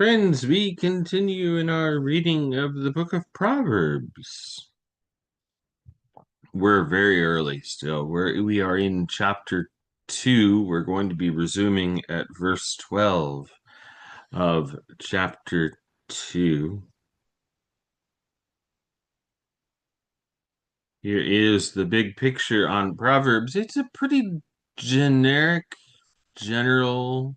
Friends, we continue in our reading of the book of Proverbs. We're very early still. We are in chapter 2. We're going to be resuming at verse 12 of chapter 2. Here is the big picture on Proverbs. It's a pretty generic, general,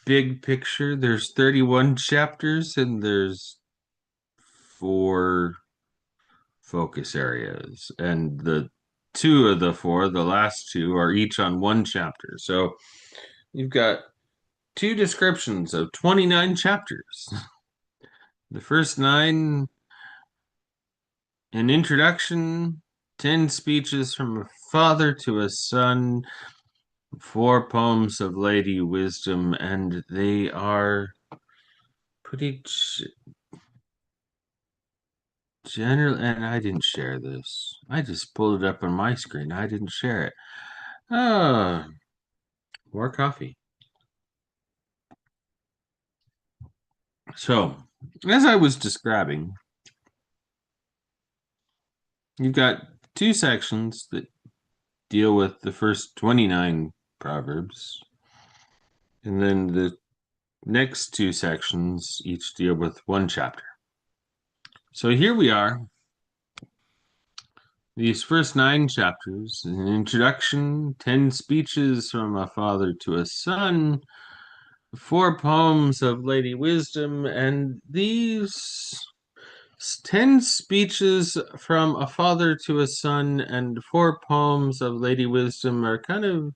big picture. There's 31 chapters and there's 4 focus areas, and the 2 of the 4, the last 2, are each on 1 chapter. So you've got 2 descriptions of 29 chapters. The first 9, an introduction, 10 speeches from a father to a son, 4 poems of Lady Wisdom, and they are pretty general. And I didn't share this. I just pulled it up on my screen. I didn't share it. Ah, more coffee. So, as I was describing, you've got 2 sections that deal with the first 29 Proverbs, and then the next 2 sections each deal with 1 chapter. So here we are, these first 9 chapters, an introduction, 10 speeches from a father to a son, 4 poems of Lady Wisdom, and these 10 speeches from a father to a son and 4 poems of Lady Wisdom are kind of,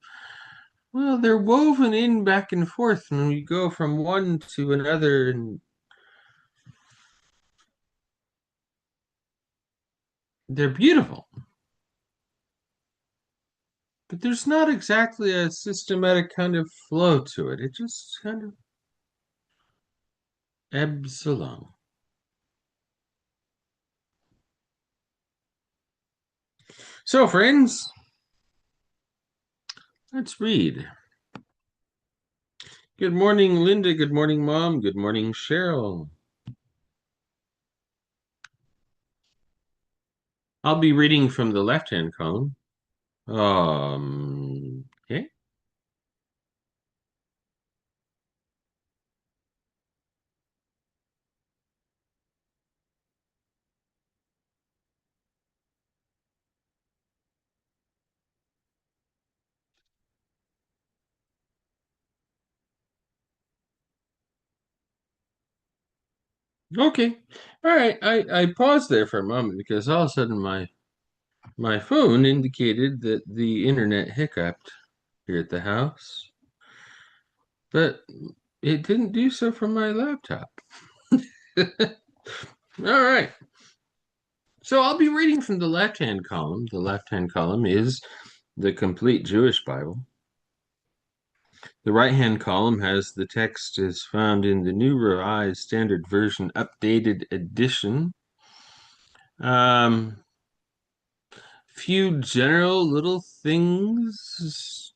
well, they're woven in back and forth, and we go from one to another, and they're beautiful. But there's not exactly a systematic kind of flow to it. It just kind of ebbs along. So, friends, let's read. Good morning, Linda. Good morning, Mom. Good morning, Cheryl. I'll be reading from the left-hand column. Okay. Okay. All right. I paused there for a moment because all of a sudden my phone indicated that the internet hiccuped here at the house, but it didn't do so from my laptop. All right. So I'll be reading from the left-hand column. The left-hand column is the complete Jewish Bible. The right-hand column has the text is found in the New Revised Standard Version Updated Edition. Few general little things.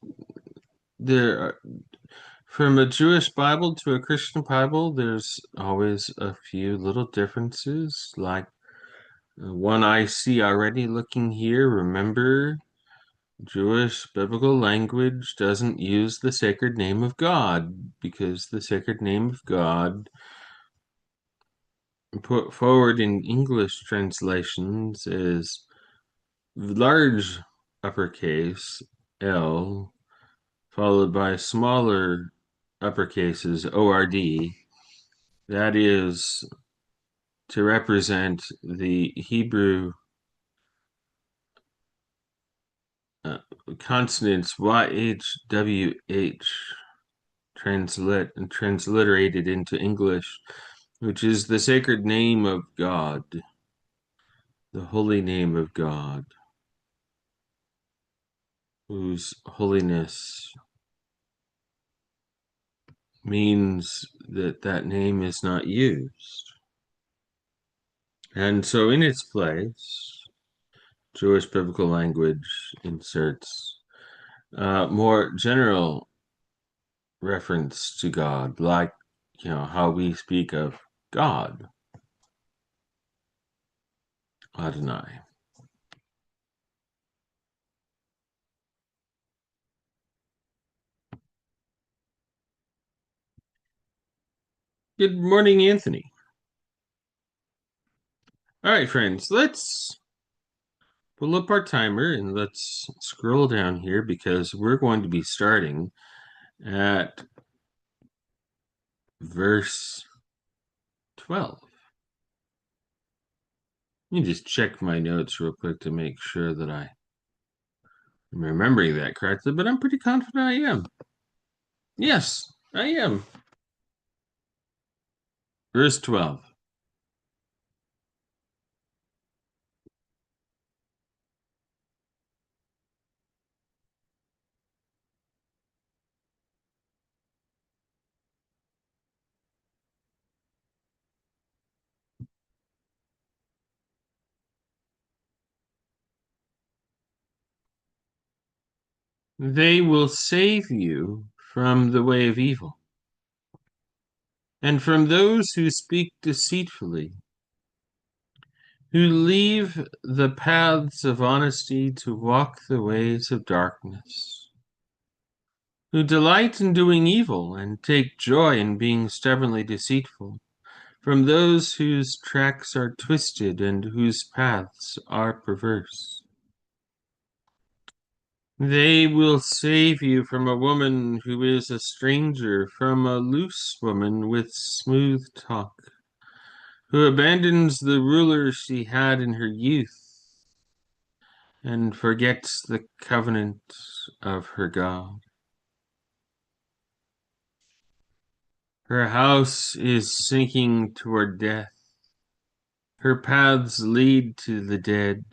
There are, from a Jewish Bible to a Christian Bible, there's always a few little differences. Like one I see already looking here. Remember, Jewish biblical language doesn't use the sacred name of God because the sacred name of God put forward in English translations is large uppercase L followed by smaller uppercases ORD. That is to represent the Hebrew consonants YHWH transliterated into English, which is the sacred name of God, the holy name of God, whose holiness means that that name is not used. And so in its place, Jewish biblical language inserts more general reference to God, like, how we speak of God, Adonai. Good morning, Anthony. All right, friends, let's pull up our timer and let's scroll down here because we're going to be starting at verse 12. Let me just check my notes real quick to make sure that I'm remembering that correctly, but I'm pretty confident I am. Yes, I am. Verse 12. They will save you from the way of evil, and from those who speak deceitfully, who leave the paths of honesty to walk the ways of darkness, who delight in doing evil and take joy in being stubbornly deceitful, from those whose tracks are twisted and whose paths are perverse. They will save you from a woman who is a stranger, from a loose woman with smooth talk, who abandons the ruler she had in her youth and forgets the covenant of her God. Her house is sinking toward death. Her paths lead to the dead.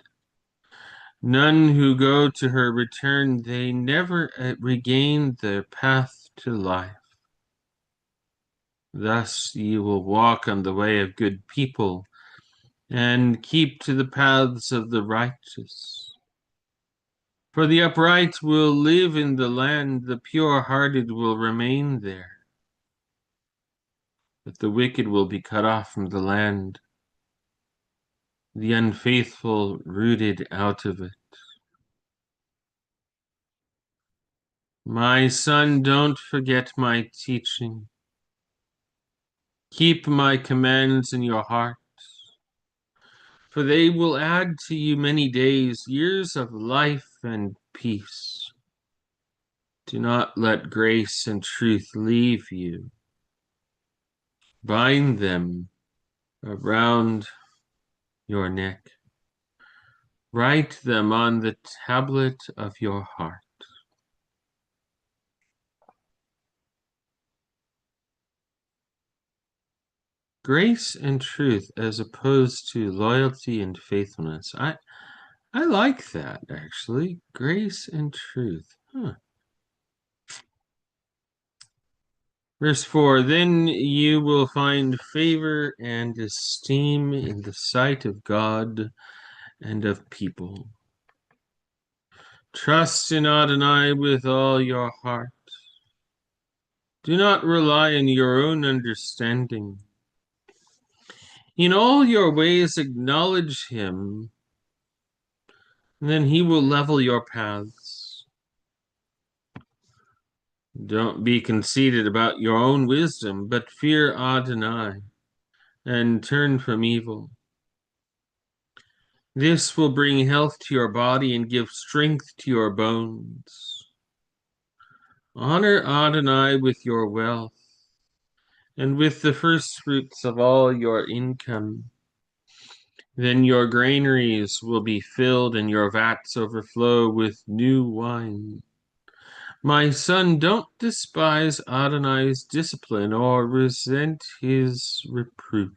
None who go to her return. They never regain their path to life. Thus you will walk on the way of good people and keep to the paths of the righteous. For the upright will live in the land, the pure-hearted will remain there. But the wicked will be cut off from the land, the unfaithful rooted out of it. My son, don't forget my teaching. Keep my commands in your heart, for they will add to you many days, years of life and peace. Do not let grace and truth leave you. Bind them around your neck. Write them on the tablet of your heart. Grace and truth as opposed to loyalty and faithfulness. I like that, actually. Grace and truth. Verse 4, then you will find favor and esteem in the sight of God and of people. Trust in Adonai with all your heart. Do not rely on your own understanding. In all your ways acknowledge him, and then he will level your paths. Don't be conceited about your own wisdom, but fear Adonai and turn from evil. This will bring health to your body and give strength to your bones. Honor Adonai with your wealth and with the first fruits of all your income. Then your granaries will be filled and your vats overflow with new wine. My son, don't despise Adonai's discipline or resent his reproof.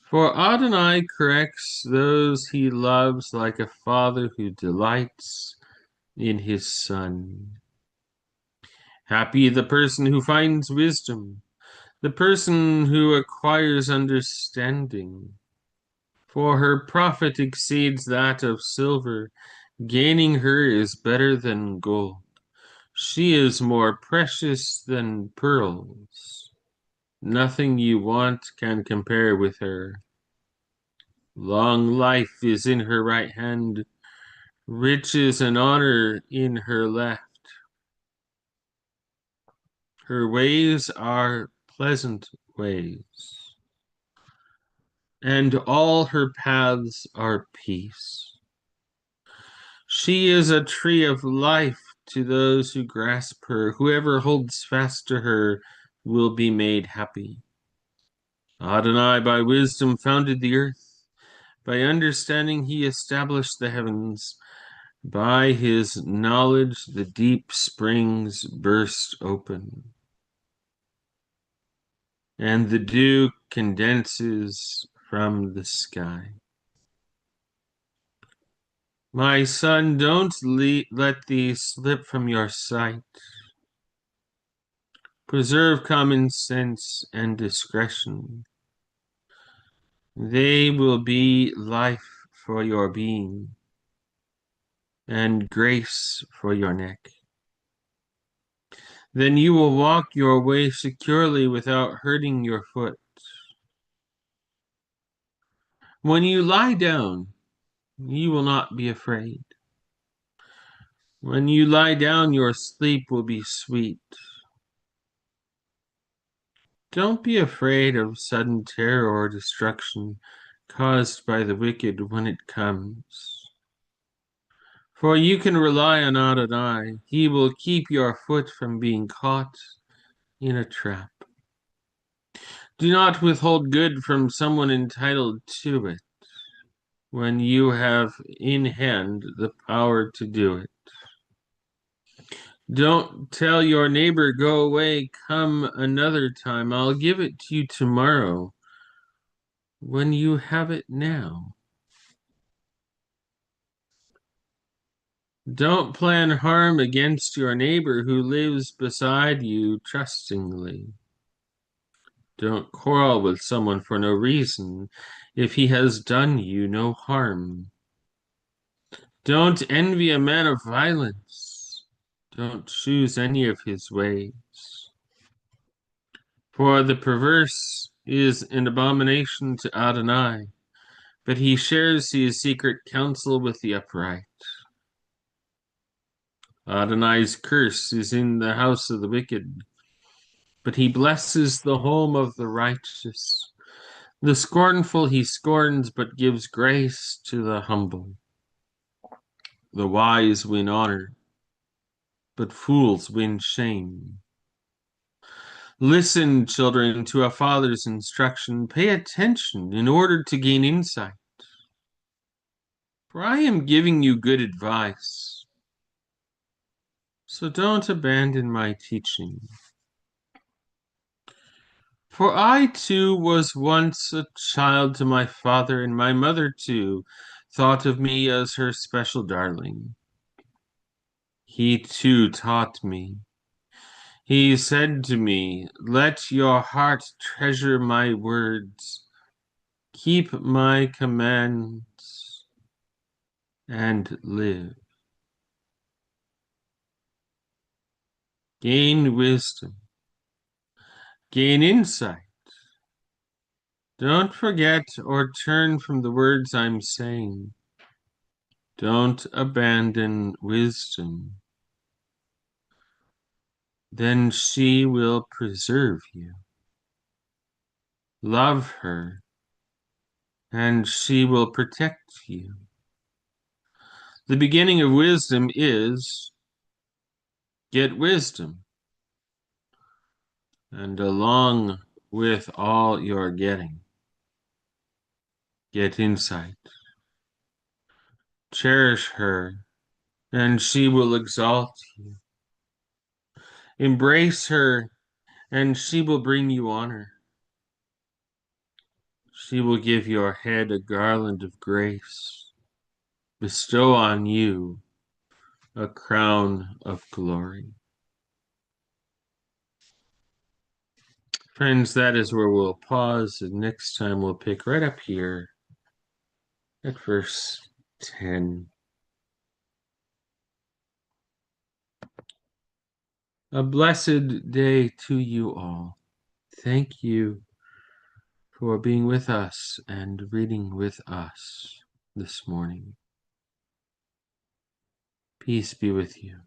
For Adonai corrects those he loves like a father who delights in his son. Happy the person who finds wisdom, the person who acquires understanding. For her profit exceeds that of silver, gaining her is better than gold. She is more precious than pearls. Nothing you want can compare with her. Long life is in her right hand, riches and honor in her left. Her ways are pleasant ways, and all her paths are peace. She is a tree of life to those who grasp her. Whoever holds fast to her will be made happy. Adonai by wisdom founded the earth. By understanding he established the heavens. By his knowledge the deep springs burst open, and the dew condenses from the sky. My son, don't let these slip from your sight. Preserve common sense and discretion. They will be life for your being and grace for your neck. Then you will walk your way securely without hurting your foot. When you lie down, you will not be afraid. When you lie down, your sleep will be sweet. Don't be afraid of sudden terror or destruction caused by the wicked when it comes. For you can rely on Adonai. He will keep your foot from being caught in a trap. Do not withhold good from someone entitled to it when you have in hand the power to do it. Don't tell your neighbor, go away, come another time. I'll give it to you tomorrow when you have it now. Don't plan harm against your neighbor who lives beside you trustingly. Don't quarrel with someone for no reason if he has done you no harm. Don't envy a man of violence. Don't choose any of his ways. For the perverse is an abomination to Adonai, but he shares his secret counsel with the upright. Adonai's curse is in the house of the wicked, but he blesses the home of the righteous. The scornful he scorns, but gives grace to the humble. The wise win honor, but fools win shame. Listen, children, to a father's instruction. Pay attention in order to gain insight. For I am giving you good advice. So don't abandon my teaching. For I too was once a child to my father, and my mother too thought of me as her special darling. He too taught me. He said to me, let your heart treasure my words, keep my commands, and live. Gain wisdom, gain insight. Don't forget or turn from the words I'm saying. Don't abandon wisdom. Then she will preserve you. Love her, and she will protect you. The beginning of wisdom is get wisdom, and along with all you're getting, get insight. Cherish her, and she will exalt you. Embrace her, and she will bring you honor. She will give your head a garland of grace, bestow on you a crown of glory. Friends, that is where we'll pause, and next time we'll pick right up here at verse 10. A blessed day to you all. Thank you for being with us and reading with us this morning. Peace be with you.